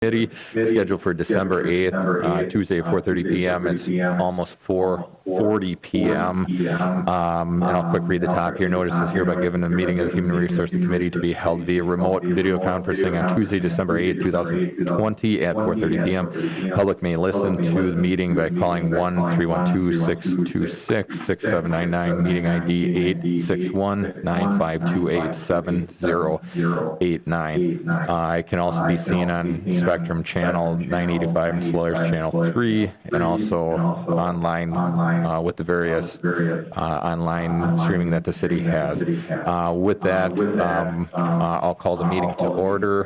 Committee scheduled for December 8th, Tuesday at 4:30 p.m. It's almost 4:40 p.m. And I'll quick read the top here. Notice is hereby given a meeting of the Human Resources Committee to be held via remote video conferencing on Tuesday, December 8th, 2020 at 4:30 p.m. Public may listen to the meeting by calling 1-312-626-6799, meeting ID 861-952-8789. I can also be seen on Spectrum Channel 985 and Slurs Channel 3, and also online with the various online streaming that the city has. With that, I'll call the meeting to order.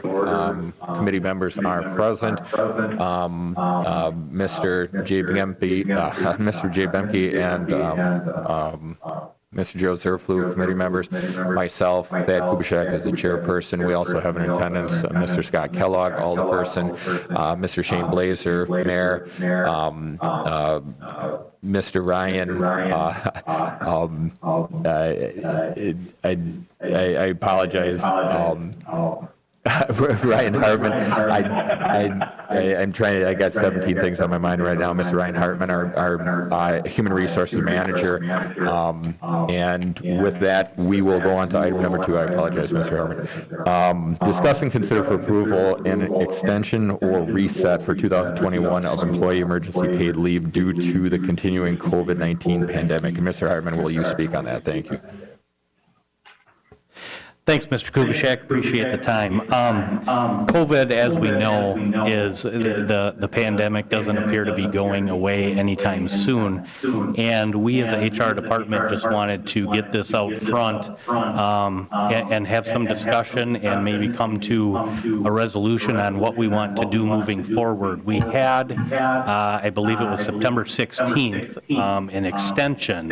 Committee members are present. Mr. Jay Bemke and Mr. Joe Zerflu, committee members, myself, Thad Kubishek is the chairperson. We also have in attendance Mr. Scott Kellogg, alderperson, Mr. Shane Blazer, mayor, Mr. Ryan. I apologize. Ryan Hartman. I'm trying to, I got 17 things on my mind right now. Mr. Ryan Hartman, our Human Resources Manager. And with that, we will go on to item number 2. I apologize, Mr. Hartman. Discuss and consider for approval an extension or reset for 2021 of employee emergency paid leave due to the continuing COVID-19 pandemic. And Mr. Hartman, will you speak on that? Thank you. Thanks, Mr. Kubishek. Appreciate the time. COVID, as we know, is the pandemic doesn't appear to be going away anytime soon. And we as a HR department just wanted to get this out front and have some discussion and maybe come to a resolution on what we want to do moving forward. We had, I believe it was September 16th, an extension,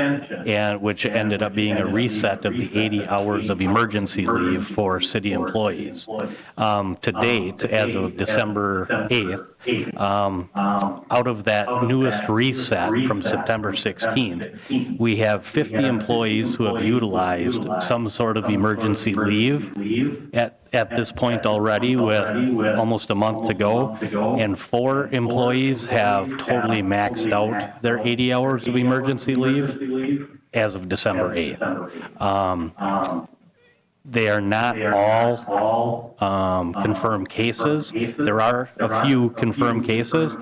which ended up being a reset of the 80 hours of emergency leave for city employees. To date, as of December 8th, out of that newest reset from September 16th, we have 50 employees who have utilized some sort of emergency leave at this point already, with almost a month to go, and 4 employees have totally maxed out their 80 hours of emergency leave as of December 8th. They are not all confirmed cases. There are a few confirmed cases.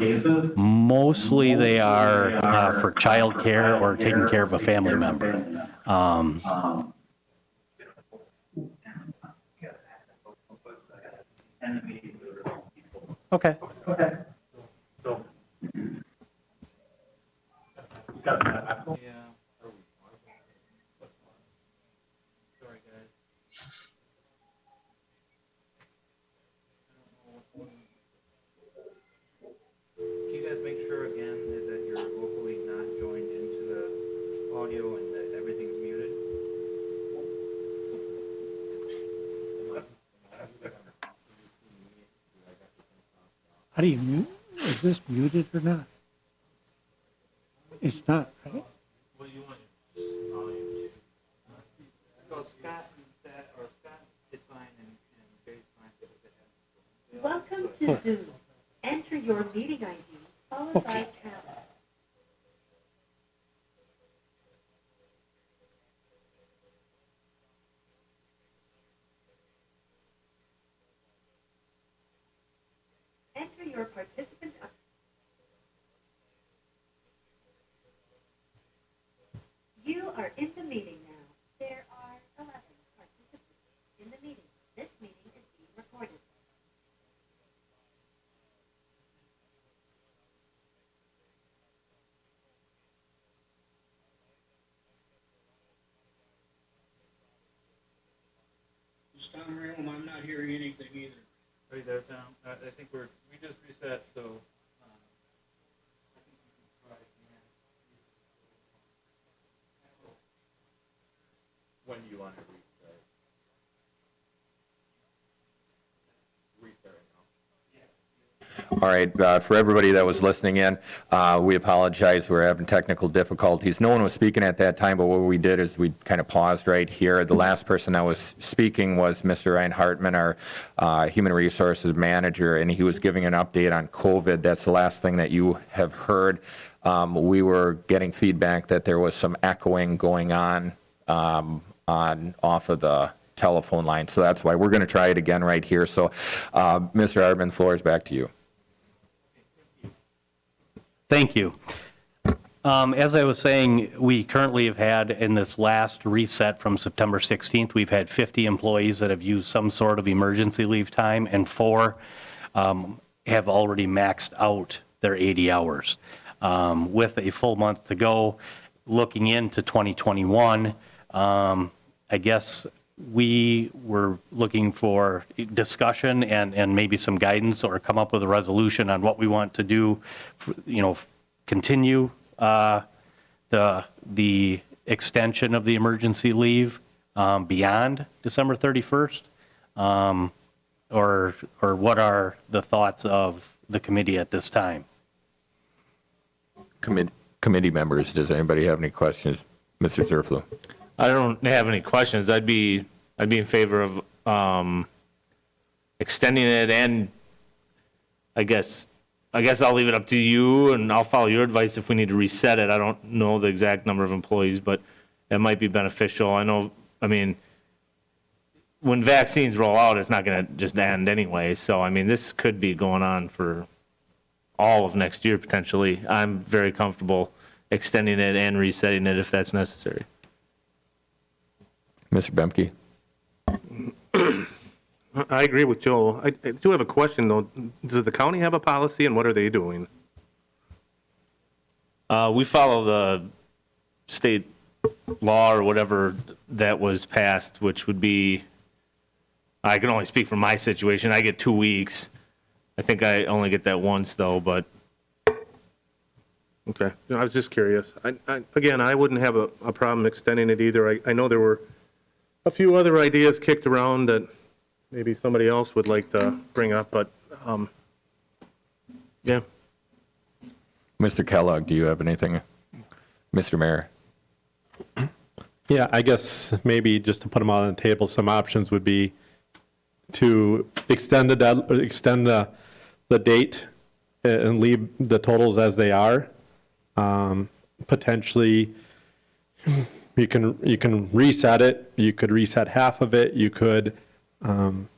Mostly they are for child care or taking care of a family member. Okay. Make sure again that you're locally not joined into the audio and that everything's muted. How do you mute? Is this muted or not? It's not, right? What do you want? Volume 2. So Scott is fine and Jay's fine. Welcome to Zoom. Enter your meeting ID followed by tab. Enter your participant. You are in the meeting now. There are 11 participants in the meeting. This meeting is being recorded. I'm not hearing anything either. Are you there, Tom? I think we just reset, so. When do you want to restart? Restart All right, for everybody that was listening in, we apologize, we're having technical difficulties. No one was speaking at that time, but what we did is we kind of paused right here. The last person that was speaking was Mr. Ryan Hartman, our Human Resources Manager, and he was giving an update on COVID. That's the last thing that you have heard. We were getting feedback that there was some echoing going on off of the telephone line, so that's why we're going to try it again right here. So, Mr. Hartman, floor is back to you. Thank you. As I was saying, we currently have had, in this last reset from September 16th, we've had 50 employees that have used some sort of emergency leave time, and 4 have already maxed out their 80 hours. With a full month to go, looking into 2021, I guess we were looking for discussion and maybe some guidance, or come up with a resolution on what we want to do, continue the extension of the emergency leave beyond December 31st, or what are the thoughts of the committee at this time? Committee members, does anybody have any questions? Mr. Zerflu. I don't have any questions. I'd be in favor of extending it, and I guess I'll leave it up to you, and I'll follow your advice if we need to reset it. I don't know the exact number of employees, but it might be beneficial. I mean, when vaccines roll out, it's not going to just end anyway. So, I mean, this could be going on for all of next year potentially. I'm very comfortable extending it and resetting it if that's necessary. Mr. Bemke. I agree with Joel. I do have a question, though. Does the county have a policy, and what are they doing? We follow the state law or whatever that was passed, which would be, I can only speak from my situation. I get 2 weeks. I think I only get that once, though, but. Okay. No, I was just curious. Again, I wouldn't have a problem extending it either. I know there were a few other ideas kicked around that maybe somebody else would like to bring up, but, yeah. Mr. Kellogg, do you have anything? Mr. Mayor. Yeah, I guess maybe just to put them out on the table, some options would be to extend the date and leave the totals as they are. Potentially, you can reset it. You could reset half of it. You could do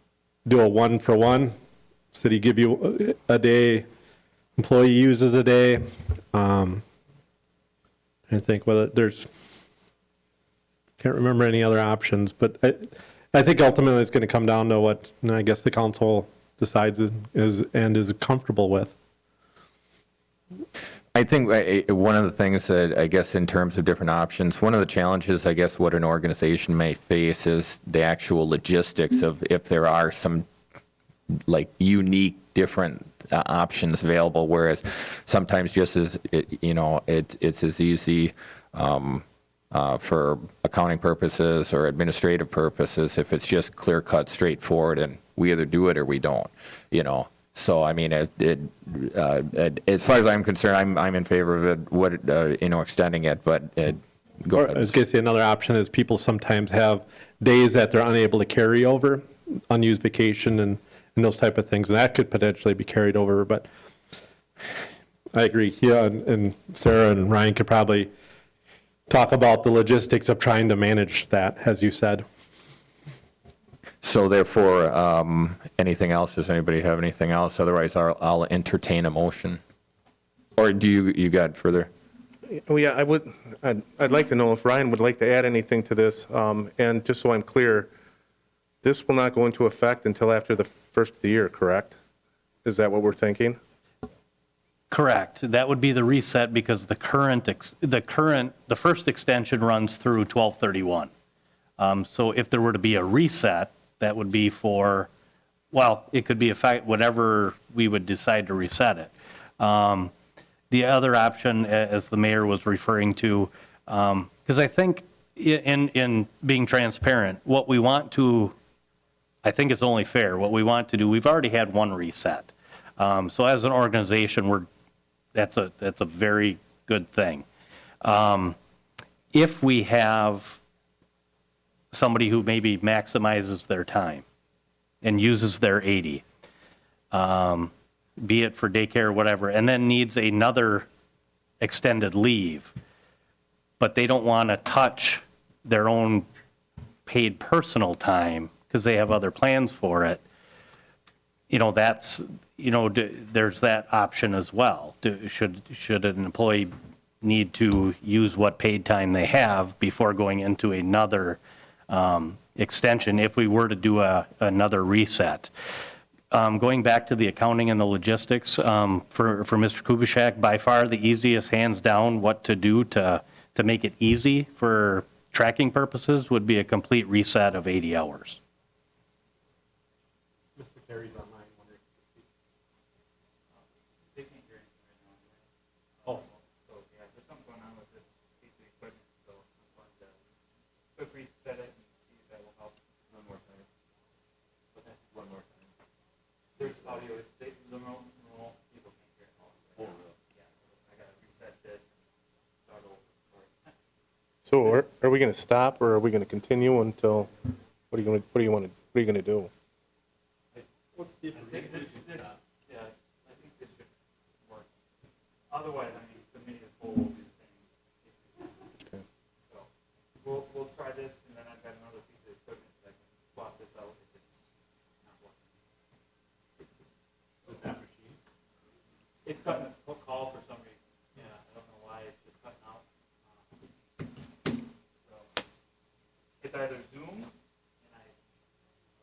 a 1-for-1. City give you a day, employee uses a day. I think whether can't remember any other options, but I think ultimately it's going to come down to what I guess the council decides is comfortable with. I think one of the things that I guess in terms of different options, one of the challenges I guess what an organization may face is the actual logistics of if there are some like unique different options available, whereas sometimes just as it's as easy for accounting purposes or administrative purposes if it's just clear cut, straightforward, and we either do it or we don't, So I mean, as far as I'm concerned, I'm in favor of it. Extending it. But go ahead. I was going to say another option is people sometimes have days that they're unable to carry over, unused vacation and those type of things, and that could potentially be carried over. But I agree. Yeah, and Sarah and Ryan could probably talk about the logistics of trying to manage that, as you said. So therefore, anything else? Does anybody have anything else? Otherwise, I'll entertain a motion. Or do you got further? Well, yeah, I'd like to know if Ryan would like to add anything to this. And just so I'm clear, this will not go into effect until after the first of the year, correct? Is that what we're thinking? Correct. That would be the reset because the first extension runs through 12/31. So if there were to be a reset, that would be for, well, it could be whatever we would decide to reset it. The other option, as the mayor was referring to, because I think in being transparent, what we want to, I think it's only fair, what we want to do, we've already had one reset. So as an organization, that's a very good thing. If we have somebody who maybe maximizes their time and uses their 80, be it for daycare or whatever, and then needs another extended leave, but they don't want to touch their own paid personal time because they have other plans for it, there's that option as well. Should an employee need to use what paid time they have before going into another extension if we were to do another reset? Going back to the accounting and the logistics, for Mr. Kubiszak, by far the easiest, hands down, what to do to make it easy for tracking purposes would be a complete reset of 80 hours. Mr. Terry's online, wondering if they can't hear anything right now. Oh, so yeah, there's something going on with this piece of equipment, so I'm going to quick reset it and see if that will help. One more time. Okay, one more time. There's audio, the remote people can't hear it all. Oh, really? Yeah, I gotta reset this and start over. So are we going to stop or are we going to continue until, what are you going to do? I think this should work. Otherwise, I mean, the committee as whole will be the same. Okay. So we'll try this, and then I've got another piece of equipment that I can swap this out if it's not working. With that machine? It's cutting a call for some reason. Yeah, I don't know why, it's just cutting out. So it's either Zoom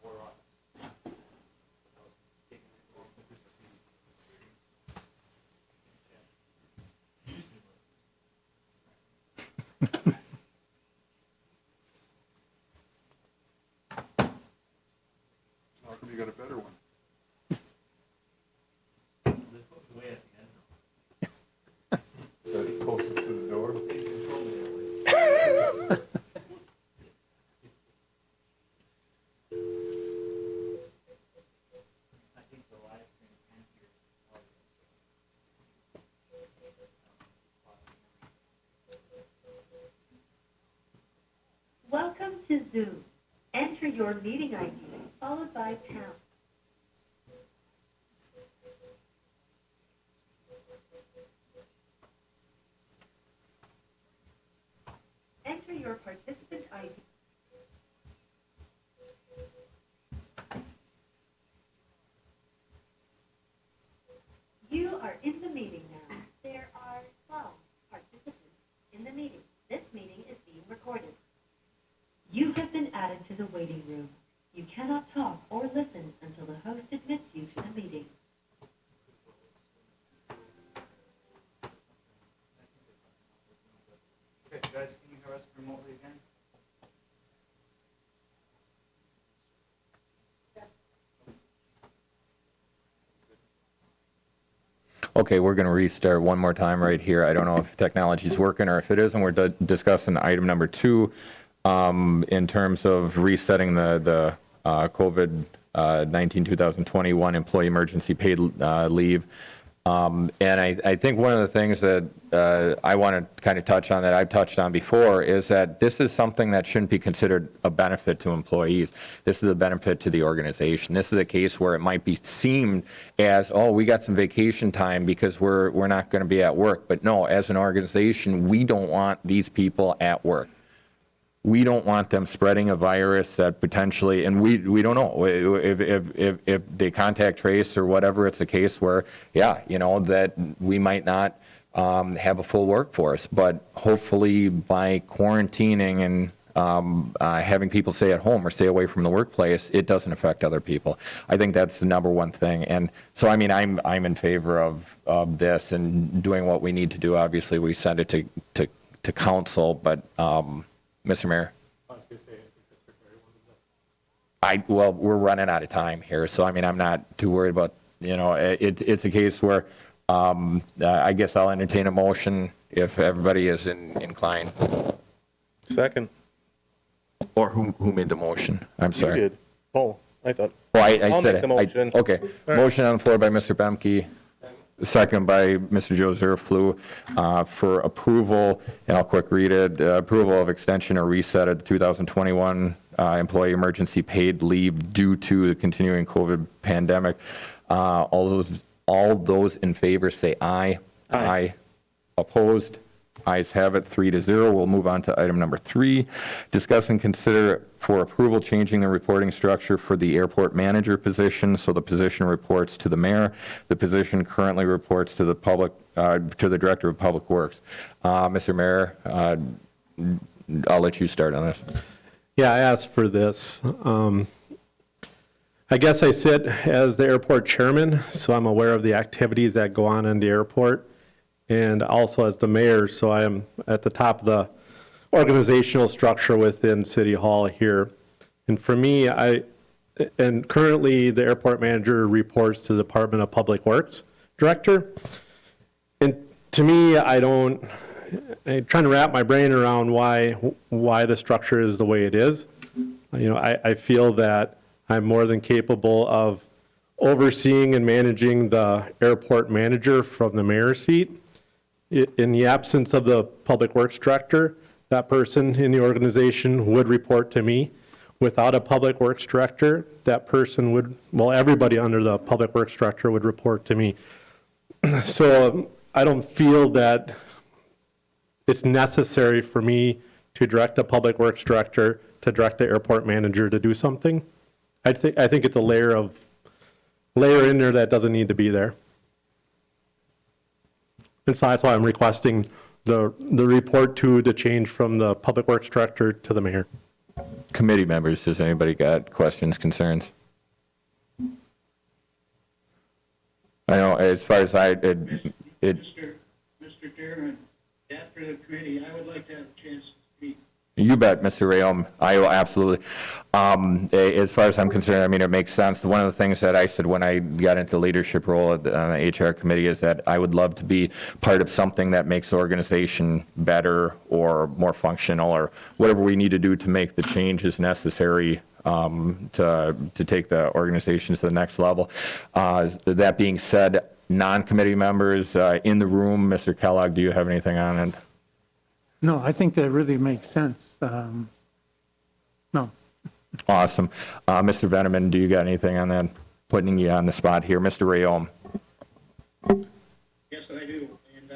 or Office. How come you got a better one? That's closest to the door? I think the live stream can hear audio. Welcome to Zoom. Enter your meeting ID followed by pound. Enter your participant ID. You are in the meeting now. There are 12 participants in the meeting. This meeting is being recorded. You have been added to the waiting room. You cannot talk or listen until the host admits you to the meeting. Okay, guys, can you hear us remotely again? Okay, we're going to restart one more time right here. I don't know if technology is working or if it isn't. We're discussing item number 2 in terms of resetting the COVID-19 2021 employee emergency paid leave. And I think one of the things that I want to kind of touch on that I've touched on before is that this is something that shouldn't be considered a benefit to employees. This is a benefit to the organization. This is a case where it might be seemed as, oh, we got some vacation time because we're not going to be at work. But no, as an organization, we don't want these people at work. We don't want them spreading a virus that potentially, and we don't know if they contact trace or whatever. It's a case where, yeah, that we might not have a full workforce, but hopefully by quarantining and having people stay at home or stay away from the workplace, it doesn't affect other people. I think that's the number one thing. And so, I mean, I'm in favor of this and doing what we need to do. Obviously, we send it to council, but. Mr. Mayor? Well, we're running out of time here, so I mean, I'm not too worried about, it's a case where I guess I'll entertain a motion if everybody is inclined. Second. Or who made the motion? I'm You sorry. did. Oh, I thought. Oh, I I'll said make it. the motion. Okay. right. Motion on the floor by Mr. Bemke, second by Mr. Joe Zerflu, for approval, and I'll quick read it, approval of extension or reset of the 2021 employee emergency paid leave due to the continuing COVID pandemic. All those in favor say aye. Aye. Opposed? Ayes have it, 3-0. We'll move on to item number 3. Discuss and consider for approval changing the reporting structure for the airport manager position. So the position reports to the mayor. The position currently reports to the director of public works. Mr. Mayor, I'll let you start on this. Yeah, I asked for this. I guess I sit as the airport chairman, so I'm aware of the activities that go on in the airport, and also as the mayor, so I am at the top of the organizational structure within City Hall here. And for me, and currently the airport manager reports to the Department of Public Works Director. And to me, I'm trying to wrap my brain around why the structure is the way it is. You know, I feel that I'm more than capable of overseeing and managing the airport manager from the mayor's seat. In the absence of the Public Works Director, that person in the organization would report to me. Without a Public Works Director, that person would, well, everybody under the Public Works Director would report to me. So I don't feel that it's necessary for me to direct the Public Works Director to direct the airport manager to do something. I think it's a layer in there that doesn't need to be there. And so that's why I'm requesting the report to the change from the Public Works Director to the mayor. Committee members, does anybody got questions, concerns? I know, as far as Mr. Chairman, after the committee, I would like to have a chance to speak. You bet, Mr. Rayom. I will absolutely. As far as I'm concerned, I mean, it makes sense. One of the things that I said when I got into the leadership role on the HR committee is that I would love to be part of something that makes the organization better or more functional or whatever we need to do to make the changes necessary to take the organization to the next level. That being said, non-committee members in the room, Mr. Kellogg, do you have anything on it? No, I think that really makes sense. No. Awesome. Mr. Veneman, do you got anything on that? Putting you on the spot here. Mr. Rayom. Yes, I do. And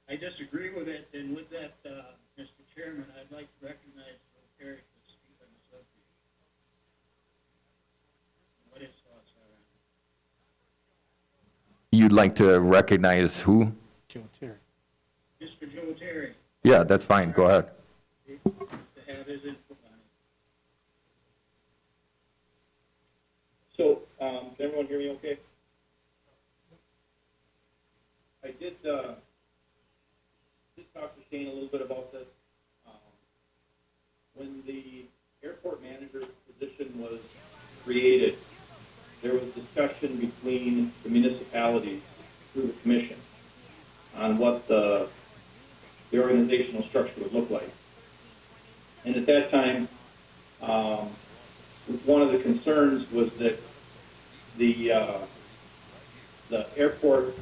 I disagree with it. And with that, Mr. Chairman, I'd like to recognize Terry for speaking on the subject. What his thoughts are on You'd like to recognize who? Joe Terry. Mr. Joe Terry. Yeah, that's fine. Go ahead. To have his input on it. So, can everyone hear me okay? I did talk to Shane a little bit about this. When the airport manager position was created, there was discussion between the municipalities through the commission on what the organizational structure would look like. And at that time, one of the concerns was that the airport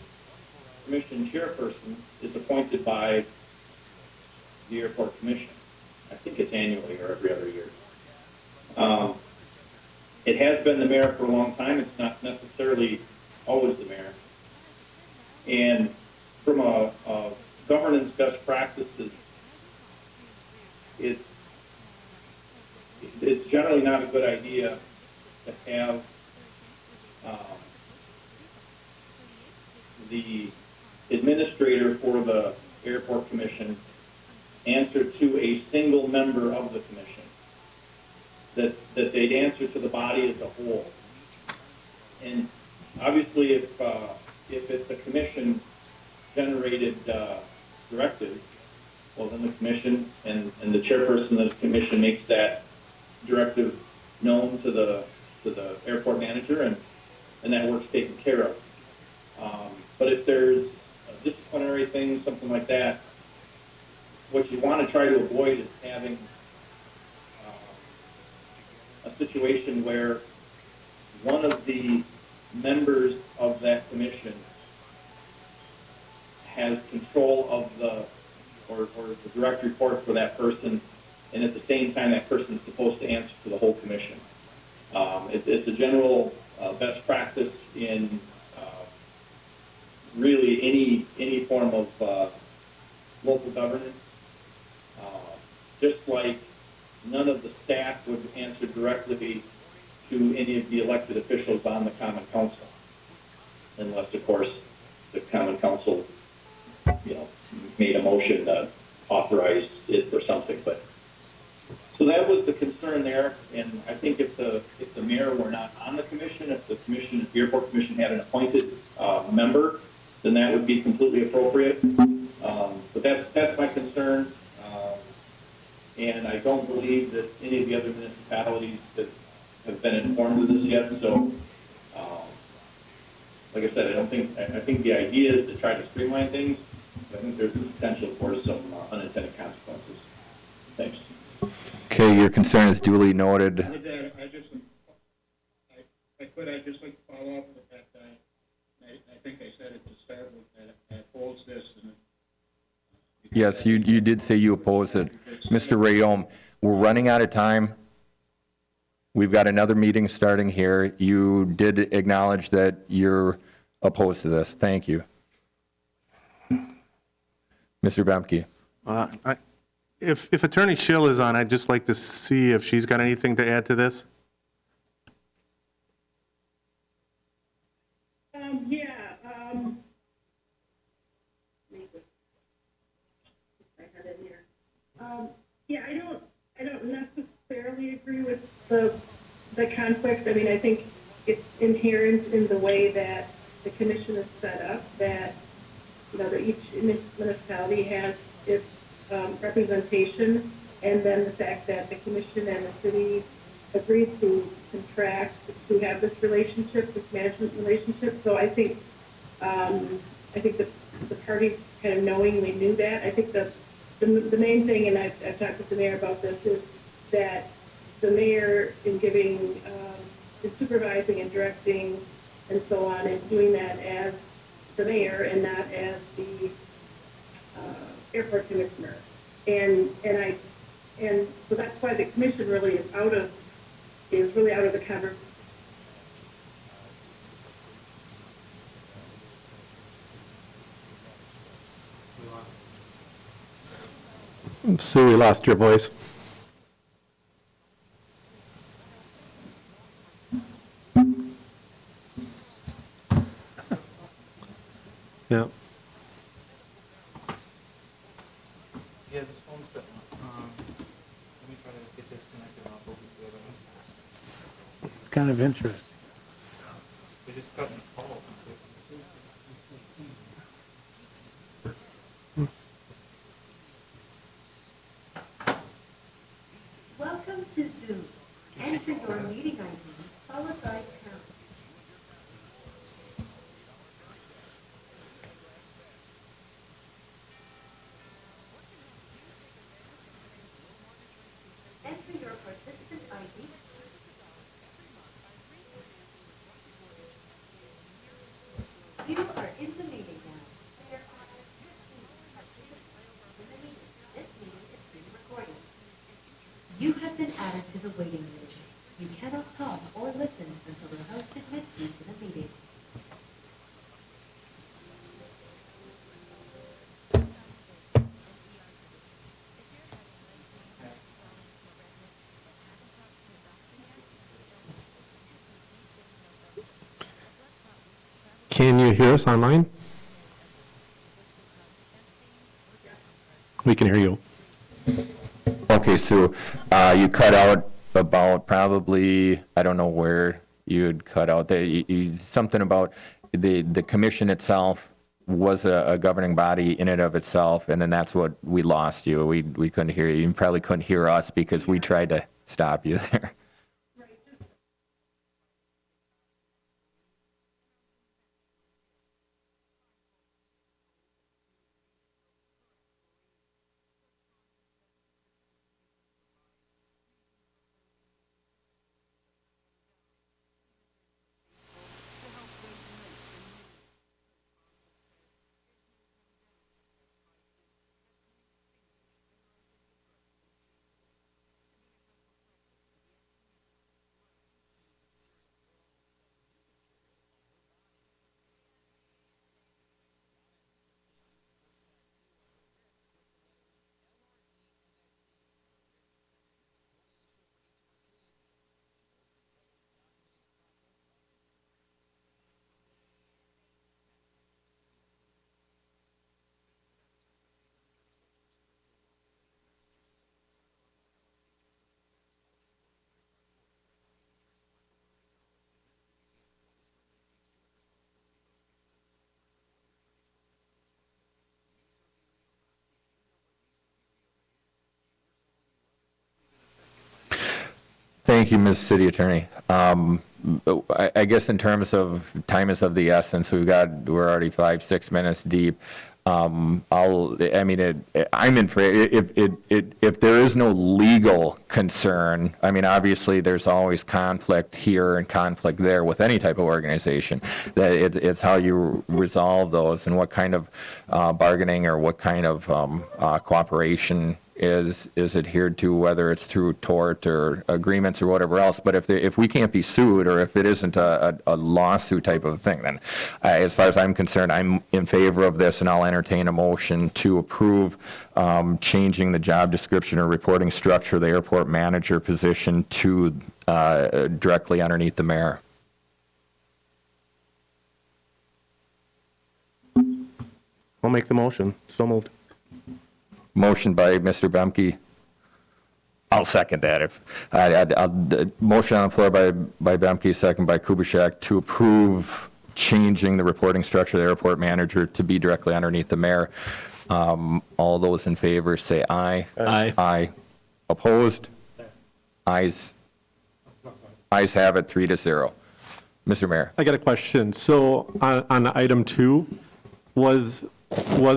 commission chairperson is appointed by the airport commission. I think it's annually or every other year. It has been the mayor for a long time. It's not necessarily always the mayor. And from a governance best practices, it's generally not a good idea to have the administrator for the airport commission answer to a single member of the commission, that they'd answer to the body as a whole. And obviously if it's a commission generated directive, well, then the commission and the chairperson of the commission makes that directive known to the airport manager, and that work's taken care of. But if there's a disciplinary thing, something like that, what you want to try to avoid is having a situation where one of the members of that commission has control of or the direct report for that person, and at the same time, that person is supposed to answer to the whole commission. It's a general best practice in really any form of local governance. Just like none of the staff would answer directly to any of the elected officials on the Common Council, unless, of course, the Common Council, made a motion to authorize it or something. But so that was the concern there, and I think if the mayor were not on the commission, if the airport commission had an appointed member, then that would be completely appropriate. But that's my concern, and I don't believe that any of the other municipalities that have been informed of this yet. So, like I said, I think the idea is to try to streamline things. I think there's the potential for some unintended consequences. Thanks. Okay, your concern is duly noted. With that, I'd just like to follow up with that. I think I said it to start with, that I oppose this. Yes, you did say you oppose it. Mr. Rayom, we're running out of time. We've got another meeting starting here. You did acknowledge that you're opposed to this. Thank you. Mr. Bemke. If Attorney Schill is on, I'd just like to see if she's got anything to add to this. I don't necessarily agree with the conflict. I mean, I think it's inherent in the way that the commission is set up, that, that each municipality has its representation, and then the fact that the commission and the city agreed to contract to have this relationship, this management relationship. So I think the parties kind of knowingly knew that. I think the main thing, and I've talked with the mayor about this, is that the mayor in giving, in supervising and directing and so on, and doing that as the mayor and not as the airport commissioner. And so that's why the commission really is really out of the conversation. Sue, we lost your voice. Yeah. Yeah, this phone's got, let me try to get this connected, I'll focus the other one. It's kind of interesting. We just cut in the call. Welcome to Zoom. Enter your meeting ID followed by pound. Enter your participant ID. You are in the meeting now. There are 15 participants in the meeting. This meeting is being recorded. You have been added to the waiting list. You cannot talk or listen until the host admits you to the meeting. Can you hear us online? We can hear you. Okay, Sue, you cut out about probably, I don't know where you'd cut out, something about the commission itself was a governing body in and of itself, and then that's what we lost you. We couldn't hear you. You probably couldn't hear us because we tried to stop you there. Thank you, Ms. City Attorney. I guess in terms of time is of the essence, we're already 5-6 minutes deep. I'm in for if there is no legal concern. I mean, obviously, there's always conflict here and conflict there with any type of organization. That it's how you resolve those and what kind of bargaining or what kind of cooperation is adhered to, whether it's through tort or agreements or whatever else. But if we can't be sued, or if it isn't a lawsuit type of thing, then as far as I'm concerned, I'm in favor of this, and I'll entertain a motion to approve changing the job description or reporting structure of the airport manager position to directly underneath the mayor. I'll make the motion. So moved. Motion by Mr. Bemke. I'll second that. Motion on the floor by Bemke, second by Kubaschak, to approve changing the reporting structure of the airport manager to be directly underneath the mayor. All those in favor say aye. Aye. Aye. Opposed? Ayes have it, 3-0. Mr. Mayor. I got a question. So on item 2, was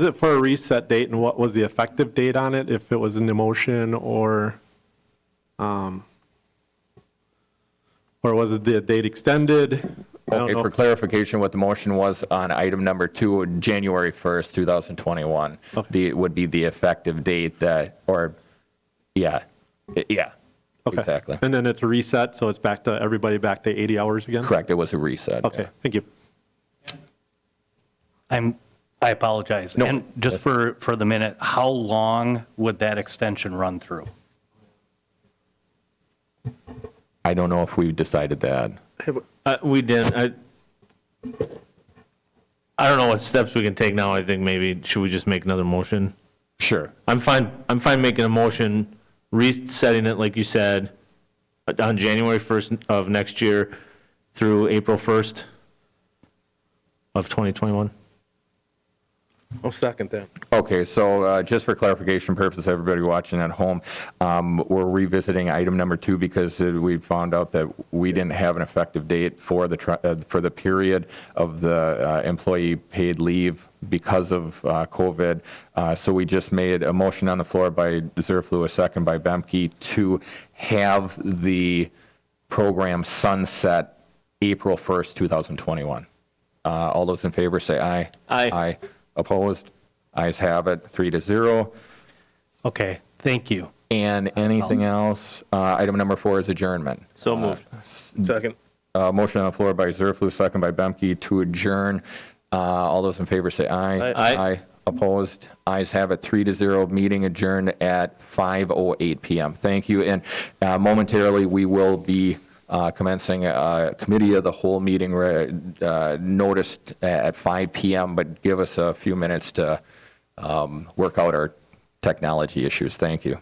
it for a reset date, and what was the effective date on it, if it was in the motion, or was it the date extended? Okay, for clarification, what the motion was on item number 2, January 1st, 2021, would be the effective date yeah, Okay. exactly. And then it's a reset, so it's everybody back to 80 hours again? Correct, it was a reset. Okay, yeah. thank you. I apologize. No. And just for the minute, how long would that extension run through? I don't know if we decided that. We didn't. I don't know what steps we can take now. I think maybe, should we just make another motion? Sure. I'm fine making a motion, resetting it, like you said, on January 1st of next year through April 1st of 2021. I'll second that. Okay, so just for clarification purposes, everybody watching at home, we're revisiting item number 2 because we found out that we didn't have an effective date for the period of the employee paid leave because of COVID. So we just made a motion on the floor by Zerflu, a second by Bemke, to have the program sunset April 1st, 2021. All those in favor say aye. Aye. Aye. Opposed? Ayes have it, 3-0. Okay, thank you. And anything else? Item number 4 is adjournment. So moved. Second. Motion on the floor by Zerflu, second by Bemke, to adjourn. All those in favor say aye. Aye. Opposed? Ayes have it, 3-0. Meeting adjourned at 5:08 p.m. Thank you. And momentarily, we will be commencing a committee of the whole meeting noticed at 5 p.m., but give us a few minutes to work out our technology issues. Thank you.